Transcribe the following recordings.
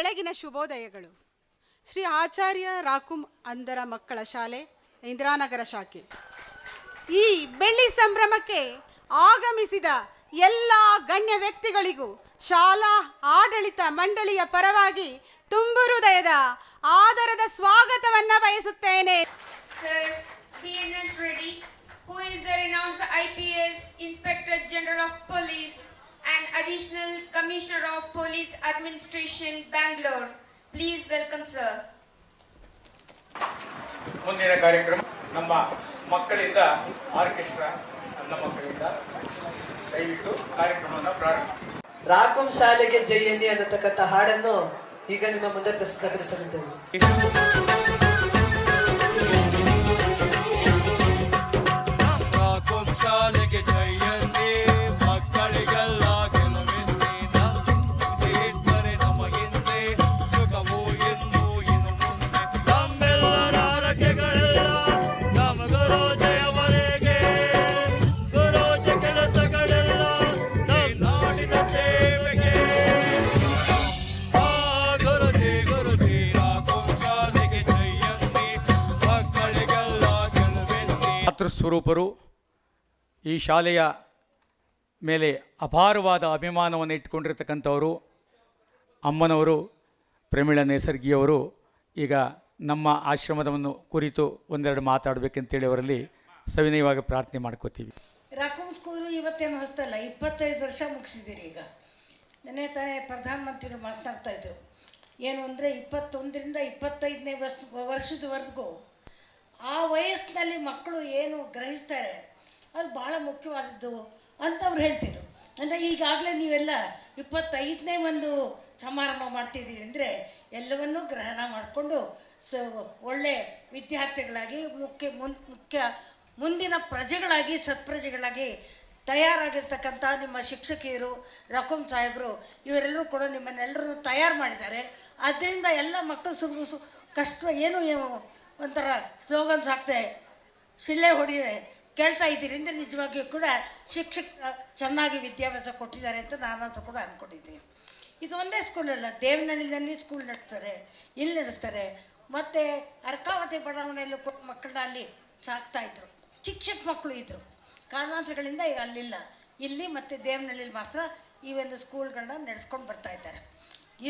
ಬೆಳಗಿನ ಶುಭೋದಯಗಳು. ಶ್ರೀ ಆಚಾರ್ಯ ರಾಕುಂ ಅಂಧರ ಮಕ್ಕಳ ಶಾಲೆ, ಇಂದಿರಾನಗರ ಶಾಖೆ. ಈ ಬೆಳ್ಳಿ ಸಂಭ್ರಮಕ್ಕೆ ಆಗಮಿಸಿದ ಎಲ್ಲ ಗಣ್ಯ ವ್ಯಕ್ತಿಗಳಿಗೂ ಶಾಲಾ ಆಡಳಿತ ಮಂಡಳಿಯ ಪರವಾಗಿ ತುಂಬು ಹೃದಯದ ಆದರದ ಸ್ವಾಗತವನ್ನು ಬಯಸುತ್ತೇನೆ. Sir, be ready. Who is the renowned IPS Inspector General of Police and Additional Commissioner of Police Administration, Bangalore. Please welcome, sir. ಮುಂದಿನ ಕಾರ್ಯಕ್ರಮ ನಮ್ಮ ಮಕ್ಕಳಿಂದ ಆರ್ಕೆಸ್ಟ್ರಾ ನನ್ನ ಮಕ್ಕಳಿಂದ ದಯವಿಟ್ಟು ಕಾರ್ಯಕ್ರಮವನ್ನು ಪ್ರಾರಂಭ. ರಾಕುಂ ಶಾಲೆಗೆ ಜಯಂತಿ ಅನ್ನತಕ್ಕಂಥ ಹಾಡನ್ನು ಈಗ ನಿಮ್ಮ ಮುಂದೆ ಪ್ರಸ್ತುತಪಡಿಸಲಿದ್ದೇವೆ. ಸ್ವರೂಪರು ಈ ಶಾಲೆಯ ಮೇಲೆ ಅಪಾರವಾದ ಅಭಿಮಾನವನ್ನು ಇಟ್ಟುಕೊಂಡಿರ್ತಕ್ಕಂಥವರು ಅಮ್ಮನವರು ಪ್ರಮೀಳಾ ನೇಸರ್ಗಿಯವರು ಈಗ ನಮ್ಮ ಆಶ್ರಮದವನ್ನು ಕುರಿತು ಒಂದೆರಡು ಮಾತಾಡಬೇಕಂತೇಳಿ ಅವರಲ್ಲಿ ಸವಿನಯವಾಗಿ ಪ್ರಾರ್ಥನೆ ಮಾಡ್ಕೋತೀವಿ. ರಾಕುಂ ಸ್ಕೂಲು ಇವತ್ತೇನು ಹೊಸ್ತಲ್ಲ, 25 ವರ್ಷ ಮುಗಿಸಿದ್ದೀರಿ. ಈಗ ನೆನ್ನೆ ತಾನೇ ಪ್ರಧಾನಮಂತ್ರಿಗಳು ಮಾತನಾಡ್ತಾಯಿದ್ರು, ಏನು ಅಂದರೆ 21ರಿಂದ 25ನೇ ವರ್ಷದವರೆಗೂ ಆ ವಯಸ್ಸಿನಲ್ಲಿ ಮಕ್ಕಳು ಏನು ಗ್ರಹಿಸ್ತಾರೆ ಅದು ಭಾಳ ಮುಖ್ಯವಾದದ್ದು ಅಂತ ಅವ್ರು ಹೇಳ್ತಿದ್ರು. ಅಂದರೆ ಈಗಾಗಲೇ ನೀವೆಲ್ಲ 25ನೇ ಒಂದು ಸಮಾರಂಭ ಮಾಡ್ತಿದ್ದೀರಿ ಅಂದರೆ ಎಲ್ಲವನ್ನೂ ಗ್ರಹಣ ಮಾಡಿಕೊಂಡು ಒಳ್ಳೆ ವಿದ್ಯಾರ್ಥಿಗಳಾಗಿ ಮುಂದಿನ ಪ್ರಜೆಗಳಾಗಿ ಸತ್ಪ್ರಜೆಗಳಾಗಿ ತಯಾರಾಗಿರ್ತಕ್ಕಂಥ ನಿಮ್ಮ ಶಿಕ್ಷಕಿಯರು ರಾಕುಂ ಸಾಹೇಬರು ಇವರೆಲ್ಲರೂ ಕೂಡ ನಿಮ್ಮನ್ನೆಲ್ಲರೂ ತಯಾರು ಮಾಡಿದ್ದಾರೆ. ಆದ್ದರಿಂದ ಎಲ್ಲ ಮಕ್ಕಳು ಕಷ್ಟ ಏನು ಒಂಥರ ಸ್ಲೋಗನ್ಸ್ ಹಾಕ್ತೆ ಶಿಲ್ಲೆ ಹೊಡಿದೆ ಕೇಳ್ತಾ ಇದ್ದೀರಿ ಅಂದರೆ ನಿಜವಾಗಿಯೂ ಕೂಡ ಶಿಕ್ಷಕ ಚೆನ್ನಾಗಿ ವಿದ್ಯಾಭ್ಯಾಸ ಕೊಟ್ಟಿದ್ದಾರೆ ಅಂತ ನಾನಂತೂ ಕೂಡ ಅಂದ್ಕೊಂಡಿದ್ದೀನಿ. ಇದು ಒಂದೇ ಸ್ಕೂಲಲ್ಲ, ದೇವನಹಳ್ಳಿನಲ್ಲಿ ಸ್ಕೂಲ್ ನಡೆಸ್ತಾರೆ, ಇಲ್ಲಿ ನಡೆಸ್ತಾರೆ, ಮತ್ತು ಅರ್ಕಾವತಿ ಬಡಾವಣೆಯಲ್ಲೂ ಕೂಡ ಮಕ್ಕಳನ್ನ ಅಲ್ಲಿ ಸಾಕ್ತಾಯಿದ್ರು. ಚಿಕ್ಕ ಮಕ್ಕಳು ಇದ್ದರು, ಕಾರಣಾಂತರಗಳಿಂದ ಈಗ ಅಲ್ಲಿಲ್ಲ. ಇಲ್ಲಿ ಮತ್ತು ದೇವನಹಳ್ಳಿಲಿ ಮಾತ್ರ ಈ ಒಂದು ಸ್ಕೂಲ್ಗಳನ್ನ ನಡೆಸ್ಕೊಂಡು ಬರ್ತಾಯಿದ್ದಾರೆ.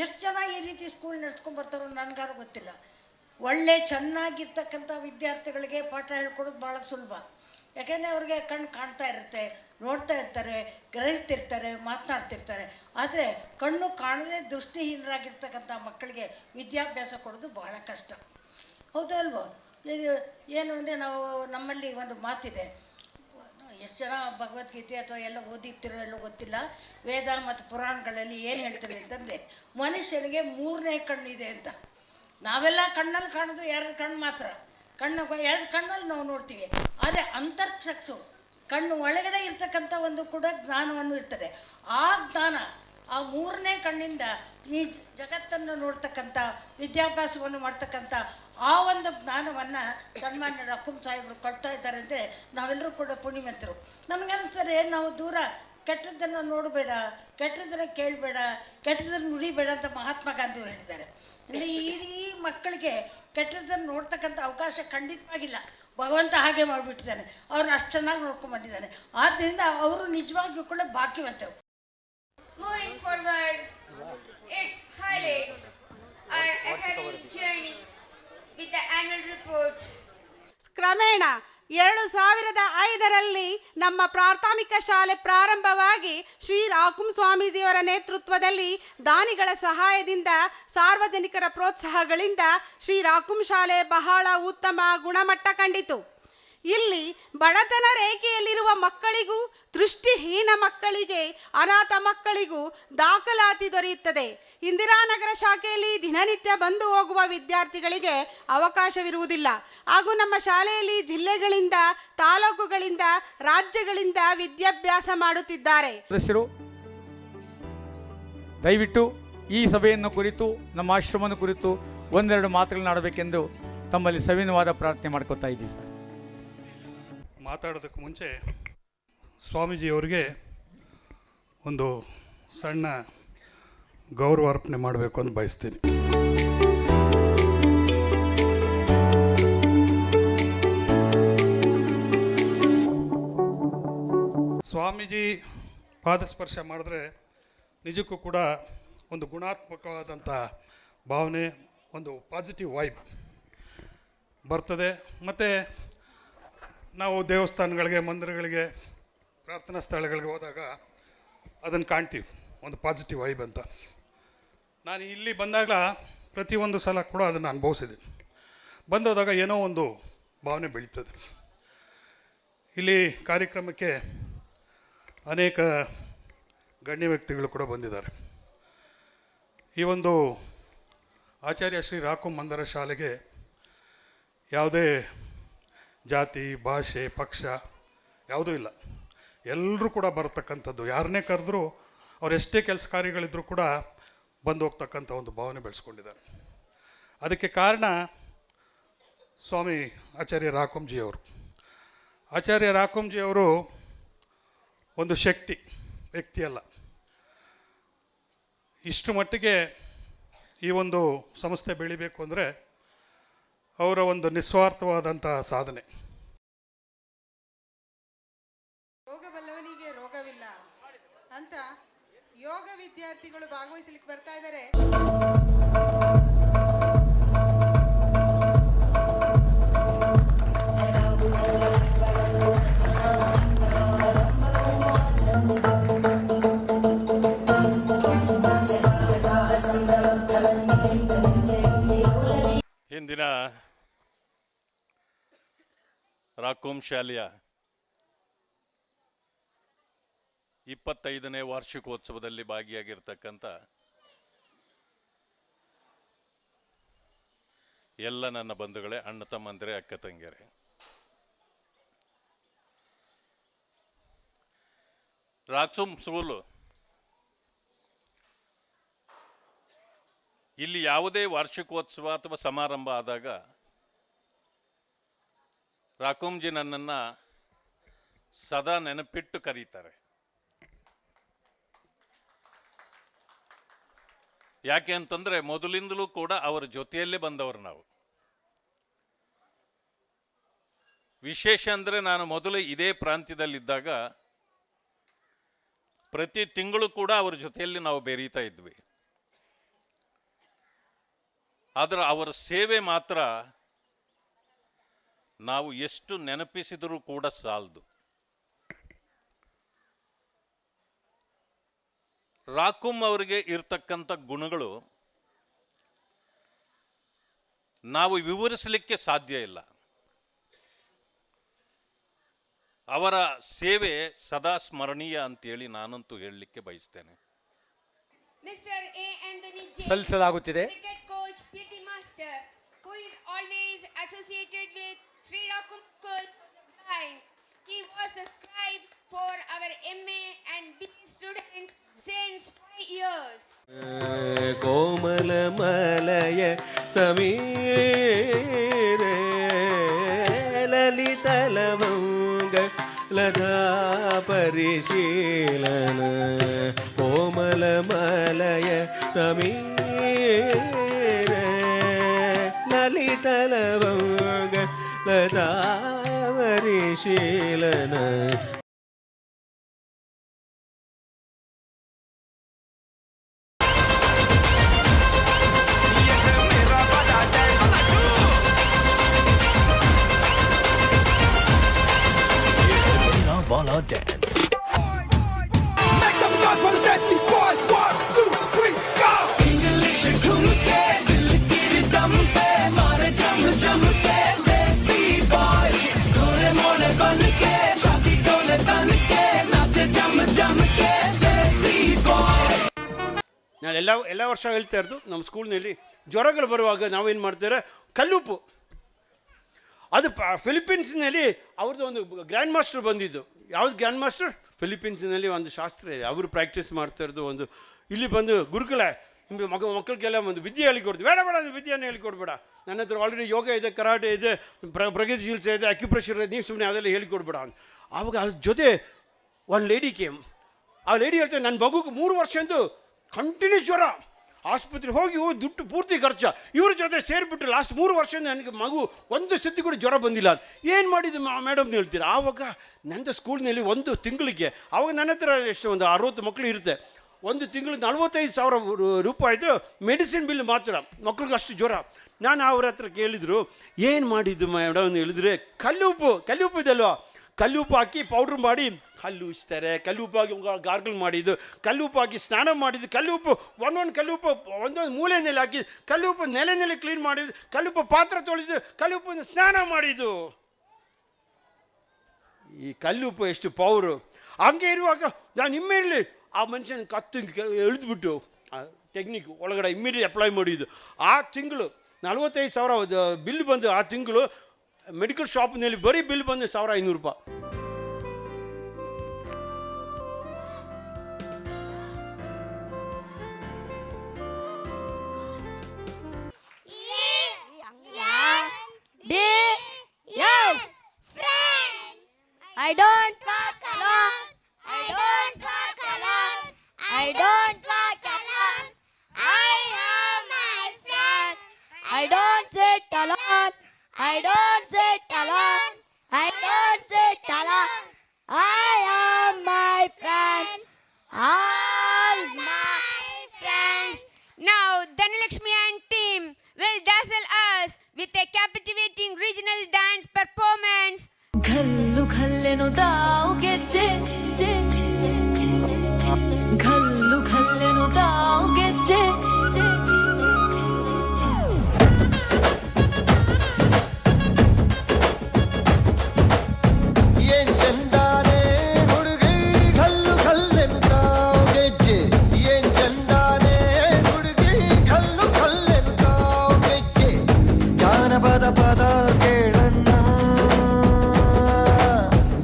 ಎಷ್ಟು ಜನ ಈ ರೀತಿ ಸ್ಕೂಲ್ ನಡೆಸ್ಕೊಂಡು ಬರ್ತಾರೋ ನನಗಾರು ಗೊತ್ತಿಲ್ಲ. ಒಳ್ಳೆ ಚೆನ್ನಾಗಿರ್ತಕ್ಕಂಥ ವಿದ್ಯಾರ್ಥಿಗಳಿಗೆ ಪಾಠ ಹೇಳ್ಕೊಡೋದು ಭಾಳ ಸುಲಭ. ಯಾಕೆಂದರೆ ಅವ್ರಿಗೆ ಕಣ್ಣು ಕಾಣ್ತಾ ಇರುತ್ತೆ, ನೋಡ್ತಾ ಇರ್ತಾರೆ, ಗ್ರಹಿಸ್ತಿರ್ತಾರೆ, ಮಾತನಾಡ್ತಿರ್ತಾರೆ. ಆದರೆ ಕಣ್ಣು ಕಾಣದೇ ದೃಷ್ಟಿಹೀನರಾಗಿರ್ತಕ್ಕಂಥ ಮಕ್ಕಳಿಗೆ ವಿದ್ಯಾಭ್ಯಾಸ ಕೊಡೋದು ಬಹಳ ಕಷ್ಟ. ಹೌದು ಅಲ್ವೋ? ಇದು ಏನು ಅಂದರೆ ನಾವು ನಮ್ಮಲ್ಲಿ ಒಂದು ಮಾತಿದೆ, ಎಷ್ಟು ಜನ ಭಗವದ್ಗೀತೆ ಅಥವಾ ಎಲ್ಲ ಓದಿರ್ತಿರೋ ಎಲ್ಲೋ ಗೊತ್ತಿಲ್ಲ, ವೇದ ಮತ್ತು ಪುರಾಣಗಳಲ್ಲಿ ಏನು ಹೇಳ್ತೀವಿ ಅಂತಂದರೆ ಮನುಷ್ಯನಿಗೆ 3ನೇ ಕಣ್ಣಿದೆ ಅಂತ. ನಾವೆಲ್ಲ ಕಣ್ಣಲ್ಲಿ ಕಾಣೋದು 2 ಕಣ್ಣು ಮಾತ್ರ, 2 ಕಣ್ಣಲ್ಲಿ ನಾವು ನೋಡ್ತೀವಿ. ಆದರೆ ಅಂತರ್ಚಕ್ಷು ಕಣ್ಣು ಒಳಗಡೆ ಇರ್ತಕ್ಕಂಥ ಒಂದು ಕೂಡ ಜ್ಞಾನವನ್ನು ಇರ್ತದೆ. ಆ ಜ್ಞಾನ, ಆ 3ನೇ ಕಣ್ಣಿಂದ ಈ ಜಗತ್ತನ್ನು ನೋಡ್ತಕ್ಕಂಥ ವಿದ್ಯಾಭ್ಯಾಸವನ್ನು ಮಾಡ್ತಕ್ಕಂಥ ಆ ಒಂದು ಜ್ಞಾನವನ್ನು ಸನ್ಮಾನ್ಯ ರಾಕುಂ ಸಾಹೇಬರು ಕೊಡ್ತಾ ಇದ್ದಾರೆ ಅಂದರೆ ನಾವೆಲ್ಲರೂ ಕೂಡ ಪುಣ್ಯವಂತರು. ನಮಗನ್ನಿಸ್ತಾರೆ ನಾವು ದೂರ ಕೆಟ್ಟದ್ದನ್ನು ನೋಡಬೇಡ, ಕೆಟ್ಟದ್ದನ್ನು ಕೇಳಬೇಡ, ಕೆಟ್ಟದ್ದನ್ನು ನುಡಿಬೇಡ ಅಂತ ಮಹಾತ್ಮ ಗಾಂಧಿಯವರು ಹೇಳಿದ್ದಾರೆ. ಅಂದರೆ ಈ ಮಕ್ಕಳಿಗೆ ಕೆಟ್ಟದ್ದನ್ನು ನೋಡ್ತಕ್ಕಂಥ ಅವಕಾಶ ಖಂಡಿತವಾಗಿಲ್ಲ. ಭಗವಂತ ಹಾಗೆ ಮಾಡಿಬಿಟ್ಟಿದ್ದಾನೆ, ಅವ್ರನ್ನ ಅಷ್ಟು ಚೆನ್ನಾಗಿ ನೋಡ್ಕೊಂಡು ಬಂದಿದ್ದಾನೆ. ಆದ್ದರಿಂದ ಅವರು ನಿಜವಾಗಿಯೂ ಕೂಡ ಭಾಗ್ಯವಂತರು. Moving forward, its highlights our academic journey with the annual reports. ಕ್ರಮೇಣ 2005ರಲ್ಲಿ ನಮ್ಮ ಪ್ರಾಥಮಿಕ ಶಾಲೆ ಪ್ರಾರಂಭವಾಗಿ ಶ್ರೀ ರಾಕುಂ ಸ್ವಾಮೀಜಿಯವರ ನೇತೃತ್ವದಲ್ಲಿ ದಾನಿಗಳ ಸಹಾಯದಿಂದ ಸಾರ್ವಜನಿಕರ ಪ್ರೋತ್ಸಾಹಗಳಿಂದ ಶ್ರೀ ರಾಕುಂ ಶಾಲೆ ಬಹಳ ಉತ್ತಮ ಗುಣಮಟ್ಟ ಕಂಡಿತು. ಇಲ್ಲಿ ಬಡತನ ರೇಖೆಯಲ್ಲಿರುವ ಮಕ್ಕಳಿಗೂ, ದೃಷ್ಟಿಹೀನ ಮಕ್ಕಳಿಗೆ, ಅನಾಥ ಮಕ್ಕಳಿಗೂ ದಾಖಲಾತಿ ದೊರೆಯುತ್ತದೆ. ಇಂದಿರಾನಗರ ಶಾಖೆಯಲ್ಲಿ ದಿನನಿತ್ಯ ಬಂದು ಹೋಗುವ ವಿದ್ಯಾರ್ಥಿಗಳಿಗೆ ಅವಕಾಶವಿರುವುದಿಲ್ಲ. ಹಾಗೂ ನಮ್ಮ ಶಾಲೆಯಲ್ಲಿ ಜಿಲ್ಲೆಗಳಿಂದ, ತಾಲೂಕುಗಳಿಂದ, ರಾಜ್ಯಗಳಿಂದ ವಿದ್ಯಾಭ್ಯಾಸ ಮಾಡುತ್ತಿದ್ದಾರೆ. ಸದಸ್ಯರು ದಯವಿಟ್ಟು ಈ ಸಭೆಯನ್ನು ಕುರಿತು, ನಮ್ಮ ಆಶ್ರಮದ ಕುರಿತು ಒಂದೆರಡು ಮಾತುಗಳನ್ನಾಡಬೇಕೆಂದು ತಮ್ಮಲ್ಲಿ ಸವಿನವಾದ ಪ್ರಾರ್ಥನೆ ಮಾಡ್ಕೊತಾ ಇದ್ದೀವಿ ಸರ್. ಮಾತಾಡೋದಕ್ಕೆ ಮುಂಚೆ ಸ್ವಾಮೀಜಿಯವರಿಗೆ ಒಂದು ಸಣ್ಣ ಗೌರವ ಅರ್ಪಣೆ ಮಾಡಬೇಕು ಅಂತ ಬಯಸ್ತೀನಿ. ಸ್ವಾಮೀಜಿ ಪಾದಸ್ಪರ್ಶ ಮಾಡಿದ್ರೆ ನಿಜಕ್ಕೂ ಕೂಡ ಒಂದು ಗುಣಾತ್ಮಕವಾದಂಥ ಭಾವನೆ, ಒಂದು ಪಾಸಿಟಿವ್ ವೈಬ್ ಬರ್ತದೆ. ಮತ್ತು ನಾವು ದೇವಸ್ಥಾನಗಳಿಗೆ, ಮಂದಿರಗಳಿಗೆ, ಪ್ರಾರ್ಥನಾ ಸ್ಥಳಗಳಿಗೆ ಹೋದಾಗ ಅದನ್ನು ಕಾಣ್ತೀವಿ, ಒಂದು ಪಾಸಿಟಿವ್ ವೈಬ್ ಅಂತ. ನಾನು ಇಲ್ಲಿ ಬಂದಾಗ ಪ್ರತಿಯೊಂದು ಸಲ ಕೂಡ ಅದನ್ನು ಅನುಭವಿಸಿದ್ದೀನಿ. ಬಂದೋದಾಗ ಏನೋ ಒಂದು ಭಾವನೆ ಬೆಳೀತದೆ. ಇಲ್ಲಿ ಕಾರ್ಯಕ್ರಮಕ್ಕೆ ಅನೇಕ ಗಣ್ಯ ವ್ಯಕ್ತಿಗಳು ಕೂಡ ಬಂದಿದ್ದಾರೆ. ಈ ಒಂದು ಆಚಾರ್ಯ ಶ್ರೀ ರಾಕುಂ ಮಂದರ ಶಾಲೆಗೆ ಯಾವುದೇ ಜಾತಿ, ಭಾಷೆ, ಪಕ್ಷ ಯಾವುದೂ ಇಲ್ಲ. ಎಲ್ಲರೂ ಕೂಡ ಬರತಕ್ಕಂಥದ್ದು. ಯಾರನ್ನೇ ಕರೆದ್ರೂ ಅವ್ರು ಎಷ್ಟೇ ಕೆಲಸ ಕಾರ್ಯಗಳಿದ್ರೂ ಕೂಡ ಬಂದು ಹೋಗ್ತಕ್ಕಂಥ ಒಂದು ಭಾವನೆ ಬೆಳೆಸ್ಕೊಂಡಿದ್ದಾರೆ. ಅದಕ್ಕೆ ಕಾರಣ ಸ್ವಾಮಿ ಆಚಾರ್ಯ ರಾಕುಂಜಿಯವರು. ಆಚಾರ್ಯ ರಾಕುಂಜಿಯವರು ಒಂದು ಶಕ್ತಿ, ವ್ಯಕ್ತಿ ಅಲ್ಲ. ಇಷ್ಟು ಮಟ್ಟಿಗೆ ಈ ಒಂದು ಸಂಸ್ಥೆ ಬೆಳಿಬೇಕು ಅಂದರೆ ಅವರ ಒಂದು ನಿಸ್ವಾರ್ಥವಾದಂಥ ಸಾಧನೆ. ರೋಗಬಲ್ಲವನಿಗೆ ರೋಗವಿಲ್ಲ ಅಂತ ಯೋಗ ವಿದ್ಯಾರ್ಥಿಗಳು ಭಾಗವಹಿಸಲಿಕ್ಕೆ ಬರ್ತಾ ಇದ್ದಾರೆ. ಇಂದಿನ ರಾಕುಂ ಶಾಲೆಯ 25ನೇ ವಾರ್ಷಿಕೋತ್ಸವದಲ್ಲಿ ಭಾಗಿಯಾಗಿರ್ತಕ್ಕಂಥ ಎಲ್ಲ ನನ್ನ ಬಂಧುಗಳೇ, ಅಣ್ಣ ತಮ್ಮಂದಿರೇ, ಅಕ್ಕ ತಂಗಿಯರೇ, ರಾಕುಂ ಸ್ಕೂಲು ಇಲ್ಲಿ ಯಾವುದೇ ವಾರ್ಷಿಕೋತ್ಸವ ಅಥವಾ ಸಮಾರಂಭ ಆದಾಗ ರಾಕುಂಜಿ ನನ್ನನ್ನು ಸದಾ ನೆನಪಿಟ್ಟು ಕರೀತಾರೆ. ಯಾಕೆ ಅಂತಂದರೆ ಮೊದಲಿಂದಲೂ ಕೂಡ ಅವರ ಜೊತೆಯಲ್ಲೇ ಬಂದವರು ನಾವು. ವಿಶೇಷ ಅಂದರೆ ನಾನು ಮೊದಲು ಇದೇ ಪ್ರಾಂತ್ಯದಲ್ಲಿದ್ದಾಗ ಪ್ರತಿ ತಿಂಗಳು ಕೂಡ ಅವರ ಜೊತೆಯಲ್ಲಿ ನಾವು ಬೆರೀತಾ ಇದ್ವಿ. ಆದರೆ ಅವರ ಸೇವೆ ಮಾತ್ರ ನಾವು ಎಷ್ಟು ನೆನಪಿಸಿದರೂ ಕೂಡ ಸಾಲದು. ರಾಕುಂ ಅವರಿಗೆ ಇರ್ತಕ್ಕಂಥ ಗುಣಗಳು ನಾವು ವಿವರಿಸಲಿಕ್ಕೆ ಸಾಧ್ಯ ಇಲ್ಲ. ಅವರ ಸೇವೆ ಸದಾ ಸ್ಮರಣೀಯ ಅಂತೇಳಿ ನಾನಂತೂ ಹೇಳಲಿಕ್ಕೆ ಬಯಸ್ತೇನೆ. Mr. A. Anthony J. ಸಲ್ಲಿಸಲಾಗುತ್ತಿದೆ. Cricket coach, PT master, who is always associated with Sri Rakum School Prime. He was a scribe for our MA and B students since 5 years. ಕೋಮಲ ಮಲಯ ಸಮೀರ ಲಲಿತ ಲವಂಗ ಲತಾ ಪರಿಶೀಲನ ಕೋಮಲ ಮಲಯ ಸಮೀರ ಲಲಿತ ಲವಂಗ Lata ಪರಿಶೀಲನ. Dance. Make some noise for the Desi boys. 1, 2, 3, go. English kumte, dil ki dum pe, mare jam jam ke Desi boys. Sore mone ban ke, shadi dole tan ke, nache jam jam ke Desi boys. ನಾನು ಎಲ್ಲ ವರ್ಷ ಹೇಳ್ತಾ ಇರೋದು, ನಮ್ಮ ಸ್ಕೂಲ್ನಲ್ಲಿ ಜ್ವರಗಳು ಬರುವಾಗ ನಾವೇನು ಮಾಡ್ತಾರೆ, ಕಲ್ಲುಪ್ಪು. ಅದು ಫಿಲಿಪೀನ್ಸ್ನಲ್ಲಿ ಅವ್ರದ್ದು ಒಂದು ಗ್ರ್ಯಾಂಡ್ ಮಾಸ್ಟರ್ ಬಂದಿದ್ದು. ಯಾವ್ದು ಗ್ರ್ಯಾಂಡ್ ಮಾಸ್ಟರ್? ಫಿಲಿಪೀನ್ಸ್ನಲ್ಲಿ ಒಂದು ಶಾಸ್ತ್ರ ಇದೆ, ಅವರು ಪ್ರಾಕ್ಟೀಸ್ ಮಾಡ್ತಾ ಇರೋದು. ಒಂದು ಇಲ್ಲಿ ಬಂದು ಗುರುಕುಲ ಮಕ್ಕಳಿಗೆಲ್ಲ ಒಂದು ವಿದ್ಯೆ ಹೇಳಿಕೊಡ್ತೀವಿ. ಬೇಡ ಅದು ವಿದ್ಯೆಯನ್ನು ಹೇಳಿಕೊಡ್ಬೇಡ, ನನ್ನ ಹತ್ರ ಆಲ್ರೆಡಿ ಯೋಗ ಇದೆ, ಕರಾಟೆ ಇದೆ, ಪ್ರಗತಿ ಚಿಕಿತ್ಸೆ ಇದೆ, ಅಕ್ಯುಪ್ರೆಷರ್ ಇದೆ, ನೀವು ಸುಮ್ಮನೆ ಅದೆಲ್ಲ ಹೇಳಿಕೊಡ್ಬೇಡ ಅಂತ. ಆವಾಗ ಅದ್ರ ಜೊತೆ ಒಂದು ಲೇಡಿ ಕೇಮ್. ಆ ಲೇಡಿ ಹೇಳ್ತಾರೆ, ನನ್ನ ಮಗುಗೆ 3 ವರ್ಷ ಎಂದು ಕಂಟಿನ್ಯೂಸ್ ಜ್ವರ. ಆಸ್ಪತ್ರೆಗೆ ಹೋಗಿ ದುಡ್ಡು ಪೂರ್ತಿ ಖರ್ಚು. ಇವ್ರ ಜೊತೆ ಸೇರಿಬಿಟ್ಟು ಲಾಸ್ಟ್ 3 ವರ್ಷದಿಂದ ನನಗೆ ಮಗು ಒಂದು ಸತಿ ಕೂಡ ಜ್ವರ ಬಂದಿಲ್ಲ. ಏನು ಮಾಡಿದ್ದು ಮೇಡಮ್ನ ಹೇಳ್ತೀರಾ? ಆವಾಗ ನನ್ನ ಸ್ಕೂಲ್ನಲ್ಲಿ 1 ತಿಂಗಳಿಗೆ, ಆವಾಗ ನನ್ನ ಹತ್ರ ಎಷ್ಟು ಒಂದು 60 ಮಕ್ಕಳು ಇರುತ್ತೆ, 1 ತಿಂಗಳಿಗೆ 45,000 ರೂಪಾಯಿದು ಮೆಡಿಸಿನ್ ಬಿಲ್ ಮಾತ್ರ, ಮಕ್ಳಿಗೆ ಅಷ್ಟು ಜ್ವರ. ನಾನು ಅವ್ರ ಹತ್ರ ಕೇಳಿದ್ರು, ಏನು ಮಾಡಿದ್ದು ಮೇಡಮ್ ಹೇಳಿದ್ರೆ, ಕಲ್ಲುಪ್ಪು ಇದಲ್ವ, ಕಲ್ಲುಪ್ಪು ಹಾಕಿ ಪೌಡ್ರ್ ಮಾಡಿ ಹಲ್ಲು ಉಜ್ತಾರೆ, ಕಲ್ಲುಪ್ಪು ಹಾಕಿ ಗಾರ್ಗಲ್ ಮಾಡಿದ್ದು, ಕಲ್ಲುಪ್ಪು ಹಾಕಿ ಸ್ನಾನ ಮಾಡಿದ್ದು, ಕಲ್ಲುಪ್ಪು ಒಂದೊಂದು ಕಲ್ಲುಪ್ಪು ಒಂದೊಂದು ಮೂಲೆಯಲ್ಲಿ ಹಾಕಿ, ಕಲ್ಲುಪ್ಪು ನೆಲೆಯಲ್ಲಿ ಕ್ಲೀನ್ ಮಾಡಿದ್ದು, ಕಲ್ಲುಪ್ಪು ಪಾತ್ರೆ ತೊಳೆದು, ಕಲ್ಲುಪ್ಪನ್ನು ಸ್ನಾನ ಮಾಡಿದ್ದು. ಈ ಕಲ್ಲುಪ್ಪು ಎಷ್ಟು ಪವರು. ಹಂಗೆ ಇರುವಾಗ ನಾನು ಇಮ್ಮಿಡಿಯೇಟ್ಲಿ ಆ ಮನುಷ್ಯನ ಕತ್ತು ಎಳೆದ್ಬಿಟ್ಟು ಟೆಕ್ನಿಕ್ ಒಳಗಡೆ ಇಮ್ಮಿಡಿಯೇಟ್ ಅಪ್ಲೈ ಮಾಡಿದ್ದು. ಆ ತಿಂಗಳು 45,000 ಬಿಲ್ ಬಂದು, ಆ ತಿಂಗಳು ಮೆಡಿಕಲ್ ಶಾಪ್ನಲ್ಲಿ ಬರೀ ಬಿಲ್ ಬಂದು 1,500 ರೂಪಾಯಿ. I don't walk alone. I don't walk alone. I don't walk alone. I have my friends. I don't sit alone. I don't sit alone. I don't sit alone. I have my friends. All my friends. Now, Dhanalakshmi and team will dazzle us with a captivating regional dance performance. घल्लू घल्लेनो दाव ಗೆಜ್ಜೆ घल्लू घल्लेनो दाव ಗೆಜ್ಜೆ ಏನ್ ಚಂದಾನೆ ಹುಡುಗಿ ಘಲ್ಲು ಘಲ್ಲೆನು ತಾವ್ ಗೆಜ್ಜೆ, ಏನ್ ಚಂದಾನೆ ಹುಡುಗಿ ಘಲ್ಲು ಘಲ್ಲೆನು ತಾವ್ ಗೆಜ್ಜೆ. ಜಾನಪದ ಪದ ಕೇಳಣ್ಣ,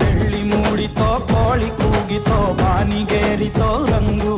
ಬೆಳ್ಳಿ ಮೂಡಿತೋ ಕೋಳಿ ಕೂಗಿತೋ ಬಾನಿಗೇರಿತೋ ರಂಗು